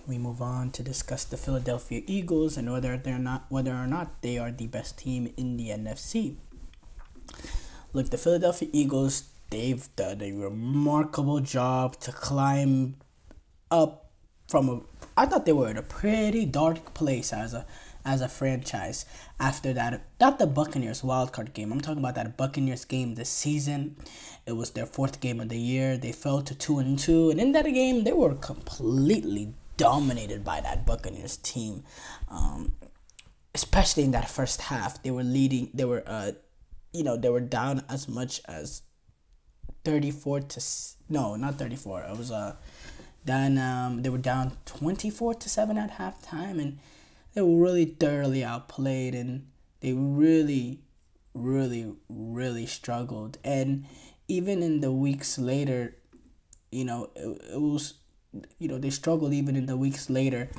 we move on to discuss the Philadelphia Eagles and whether or not they are the best team in the NFC. Look, the Philadelphia Eagles, they've done a remarkable job to climb up from a. I thought they were in a pretty dark place as a franchise after that. Not the Buccaneers wildcard game. I'm talking about that Buccaneers game this season. It was their fourth game of the year. They fell to 2-2, and in that game, they were completely dominated by that Buccaneers team. Especially in that first half, they were leading. They were down as much as 34 to no, not 34. It was then they were down 24-7 at halftime, and they were really thoroughly outplayed, and they really, really, really struggled. And even in the weeks later, it was, they struggled even in the weeks later,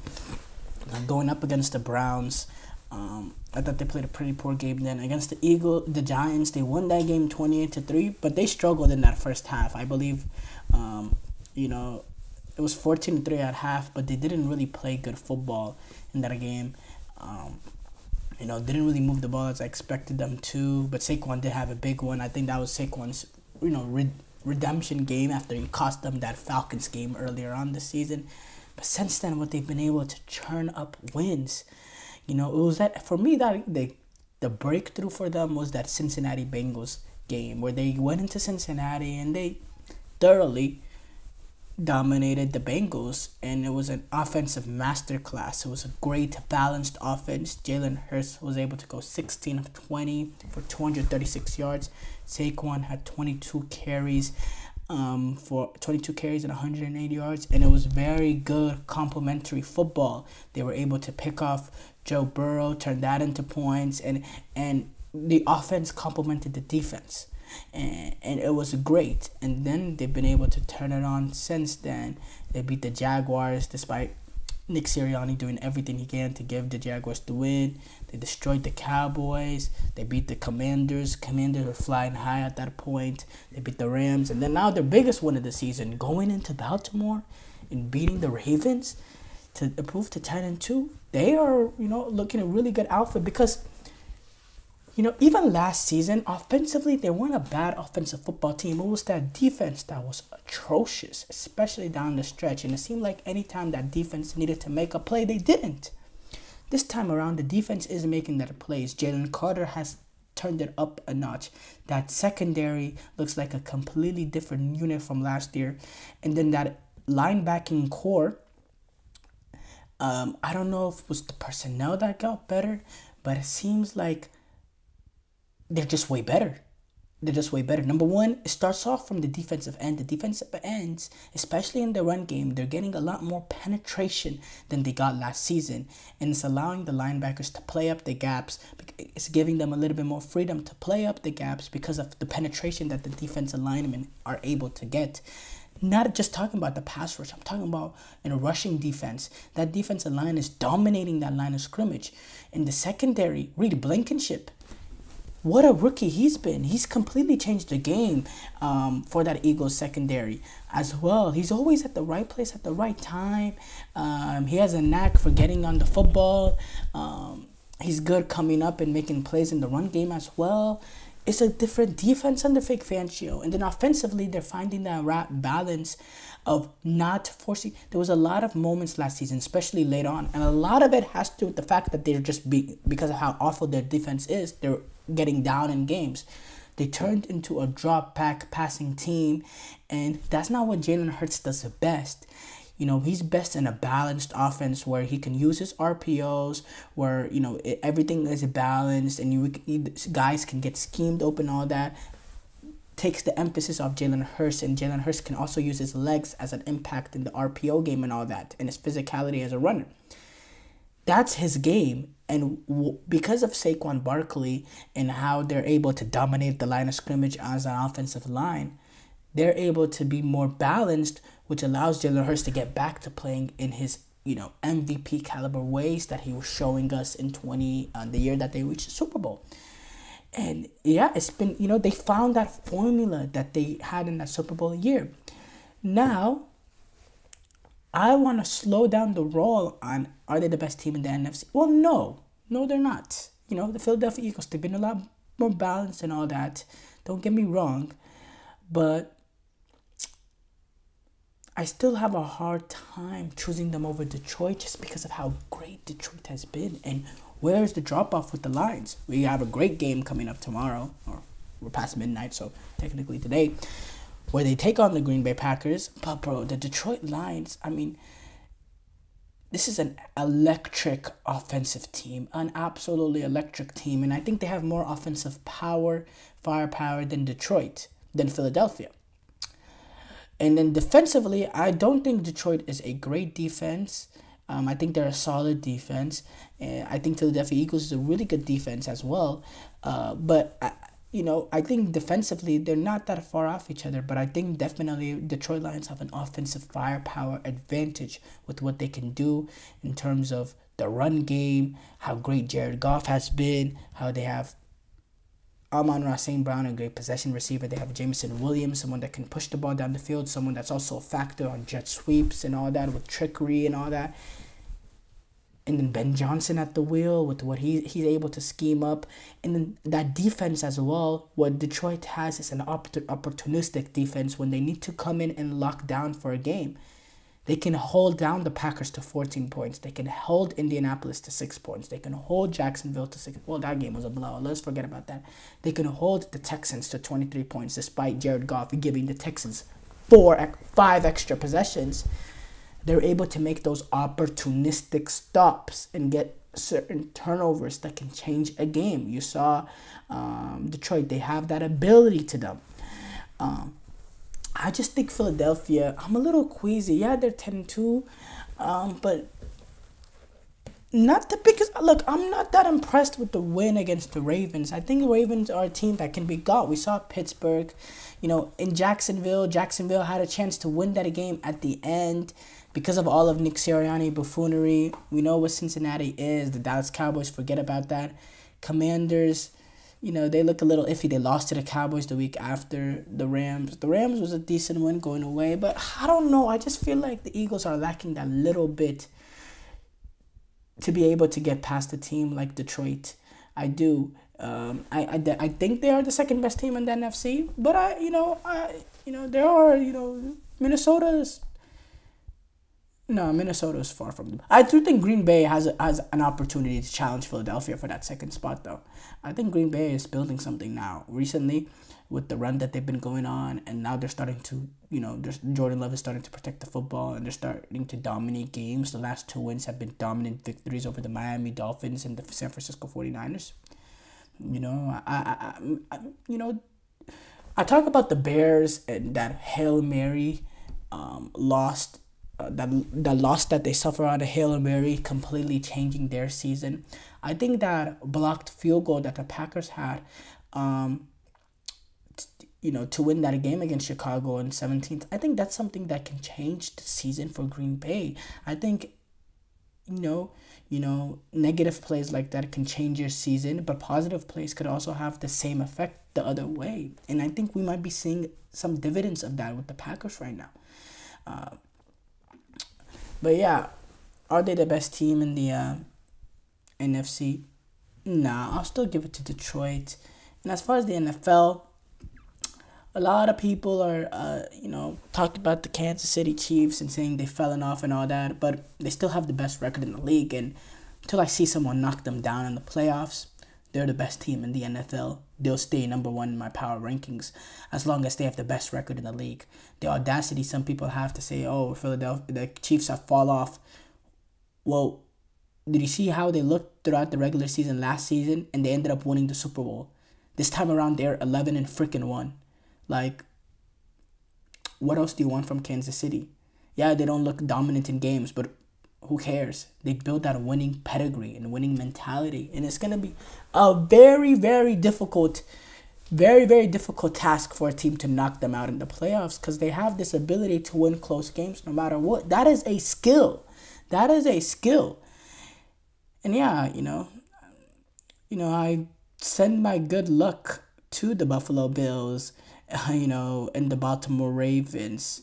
going up against the Browns. I thought they played a pretty poor game then against the Giants. They won that game 28-3, but they struggled in that first half. I believe, it was 14-3 at half, but they didn't really play good football in that game. Didn't really move the ball as I expected them to. But Saquon did have a big one. I think that was Saquon's, redemption game after he cost them that Falcons game earlier on this season. But since then, what they've been able to churn up wins. It was that for me that the breakthrough for them was that Cincinnati Bengals game where they went into Cincinnati and they thoroughly dominated the Bengals, and it was an offensive masterclass. It was a great balanced offense. Jalen Hurts was able to go 16 of 20 for 236 yards. Saquon had 22 carries and 180 yards, and it was very good complementary football. They were able to pick off Joe Burrow, turn that into points, and the offense complemented the defense. And it was great. And then they've been able to turn it on since then. They beat the Jaguars despite Nick Sirianni doing everything he can to give the Jaguars the win. They destroyed the Cowboys. They beat the Commanders. Commanders were flying high at that point. They beat the Rams. And then now their biggest win of the season, going into Baltimore and beating the Ravens to improve to 10-2. They are, looking a really good outfit because even last season, offensively, they weren't a bad offensive football team. It was that defense that was atrocious, especially down the stretch. And it seemed like anytime that defense needed to make a play, they didn't. This time around, the defense is making that plays. Jalen Carter has turned it up a notch. That secondary looks like a completely different unit from last year. And then that linebacking core, I don't know if it was the personnel that got better, but it seems like they're just way better. Number one, it starts off from the defensive end. The defensive ends, especially in the run game, they're getting a lot more penetration than they got last season. And it's allowing the linebackers to play up the gaps. It's giving them a little bit more freedom to play up the gaps because of the penetration that the defensive linemen are able to get. Not just talking about the pass rush. I'm talking about in a rushing defense. That defensive line is dominating that line of scrimmage. In the secondary, Reed Blankenship. What a rookie he's been. He's completely changed the game for that Eagles secondary as well. He's always at the right place at the right time. He has a knack for getting on the football. He's good coming up and making plays in the run game as well. It's a different defense under Vic Fangio. And then offensively, they're finding that right balance of not forcing. There was a lot of moments last season, especially late on. And a lot of it has to do with the fact that they're just because of how awful their defense is, they're getting down in games. They turned into a drop-back passing team. And that's not what Jalen Hurts does the best. He's best in a balanced offense where he can use his RPOs, where, everything is balanced and guys can get schemed open, all that. Takes the emphasis off Jalen Hurts, and Jalen Hurts can also use his legs as an impact in the RPO game and all that, and his physicality as a runner. That's his game. And because of Saquon Barkley and how they're able to dominate the line of scrimmage as an offensive line, they're able to be more balanced, which allows Jalen Hurts to get back to playing in his, MVP caliber ways that he was showing us in the year that they reached the Super Bowl. And yeah, it's been, they found that formula that they had in that Super Bowl year. Now, I want to slow down the roll on are they the best team in the NFC? Well, no. No, they're not. You know, the Philadelphia Eagles, they've been a lot more balanced and all that. Don't get me wrong. But I still have a hard time choosing them over Detroit just because of how great Detroit has been. And where's the drop-off with the Lions? We have a great game coming up tomorrow, or we're past midnight, so technically today, where they take on the Green Bay Packers. But, bro, the Detroit Lions, I mean, this is an electric offensive team, an absolutely electric team. And I think they have more offensive firepower than Detroit, than Philadelphia. And then defensively, I don't think Detroit is a great defense. I think they're a solid defense. And I think Philadelphia Eagles is a really good defense as well. But I think defensively, they're not that far off each other. But I think definitely Detroit Lions have an offensive firepower advantage with what they can do in terms of the run game, how great Jared Goff has been, how they have Amon-Ra St. Brown, a great possession receiver. They have Jameson Williams, someone that can push the ball down the field, someone that's also a factor on jet sweeps and all that, with trickery and all that. And then Ben Johnson at the wheel with what he's able to scheme up. And then that defense as well, what Detroit has is an opportunistic defense when they need to come in and lock down for a game. They can hold down the Packers to 14 points. They can hold Indianapolis to 6 points. They can hold Jacksonville to 6. Well, that game was a blowout. Let's forget about that. They can hold the Texans to 23 points despite Jared Goff giving the Texans 5 extra possessions. They're able to make those opportunistic stops and get certain turnovers that can change a game. You saw Detroit. They have that ability to them. I just think Philadelphia, I'm a little queasy. Yeah, they're 10-2, but not the biggest. Look, I'm not that impressed with the win against the Ravens. I think the Ravens are a team that can be got. We saw Pittsburgh, in Jacksonville. Jacksonville had a chance to win that game at the end because of all of Nick Sirianni buffoonery. We know what Cincinnati is. The Dallas Cowboys, forget about that. Commanders, they look a little iffy. They lost to the Cowboys the week after the Rams. The Rams was a decent win going away, but I don't know. I just feel like the Eagles are lacking that little bit to be able to get past a team like Detroit. I do. I think they are the second best team in the NFC, but there are Minnesota's. No, Minnesota is far from them. I do think Green Bay has an opportunity to challenge Philadelphia for that second spot, though. I think Green Bay is building something now. Recently, with the run that they've been going on, and now they're starting to, Jordan Love is starting to protect the football, and they're starting to dominate games. The last 2 wins have been dominant victories over the Miami Dolphins and the San Francisco 49ers. I talk about the Bears and that Hail Mary lost. That loss that they suffer on a Hail Mary completely changing their season. I think that blocked field goal that the Packers had, to win that game against Chicago on 17th, I think that's something that can change the season for Green Bay. I think, negative plays like that can change your season, but positive plays could also have the same effect the other way. And I think we might be seeing some dividends of that with the Packers right now. But yeah, are they the best team in the NFC? Nah, I'll still give it to Detroit. And as far as the NFL, a lot of people are, talked about the Kansas City Chiefs and saying they've fallen off and all that, but they still have the best record in the league. And until I see someone knock them down in the playoffs, they're the best team in the NFL. They'll stay number one in my power rankings as long as they have the best record in the league. The audacity some people have to say, oh, Philadelphia, the Chiefs have fall off. Well, did you see how they looked throughout the regular season last season and they ended up winning the Super Bowl? This time around, they're 11-1. Like, what else do you want from Kansas City? Yeah, they don't look dominant in games, but who cares? They built that winning pedigree and winning mentality. And it's going to be a very, very difficult task for a team to knock them out in the playoffs because they have this ability to win close games no matter what. That is a skill. And yeah, I send my good luck to the Buffalo Bills, and the Baltimore Ravens,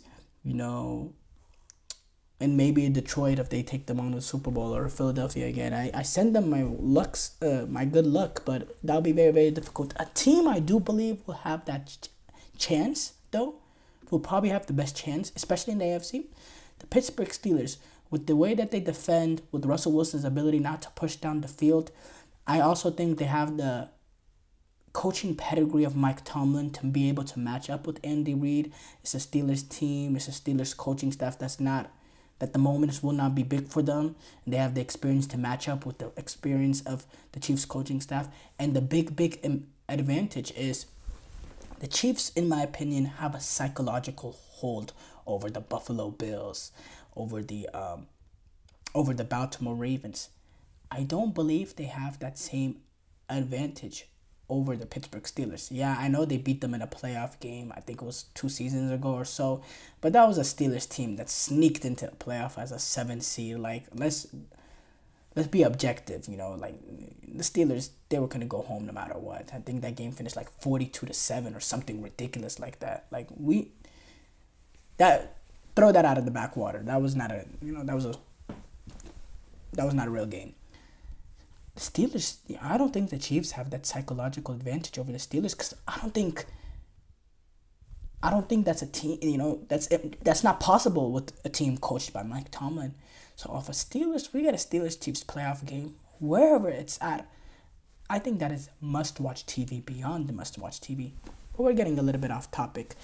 and maybe Detroit if they take them on to the Super Bowl, or Philadelphia again. I send them my good luck, but that'll be very, very difficult. A team I do believe will have that chance, though, will probably have the best chance, especially in the AFC. The Pittsburgh Steelers, with the way that they defend, with Russell Wilson's ability not to push down the field, I also think they have the coaching pedigree of Mike Tomlin to be able to match up with Andy Reid. It's a Steelers team, it's a Steelers coaching staff that the moments will not be big for them. They have the experience to match up with the experience of the Chiefs coaching staff. And the big advantage is the Chiefs, in my opinion, have a psychological hold over the Buffalo Bills, over the Baltimore Ravens. I don't believe they have that same advantage over the Pittsburgh Steelers. Yeah, I know they beat them in a playoff game. I think it was 2 seasons ago or so. But that was a Steelers team that sneaked into the playoff as a 7 seed. Like, let's be objective, like the Steelers, they were gonna go home no matter what. I think that game finished like 42-7 or something ridiculous like that. Like throw that out of the backwater. That was not a real game. The Steelers, I don't think the Chiefs have that psychological advantage over the Steelers, because I don't think that's a team, that's not possible with a team coached by Mike Tomlin. So if we get a Steelers-Chiefs playoff game, wherever it's at, I think that is must-watch TV beyond the must-watch TV. But we're getting a little bit off topic.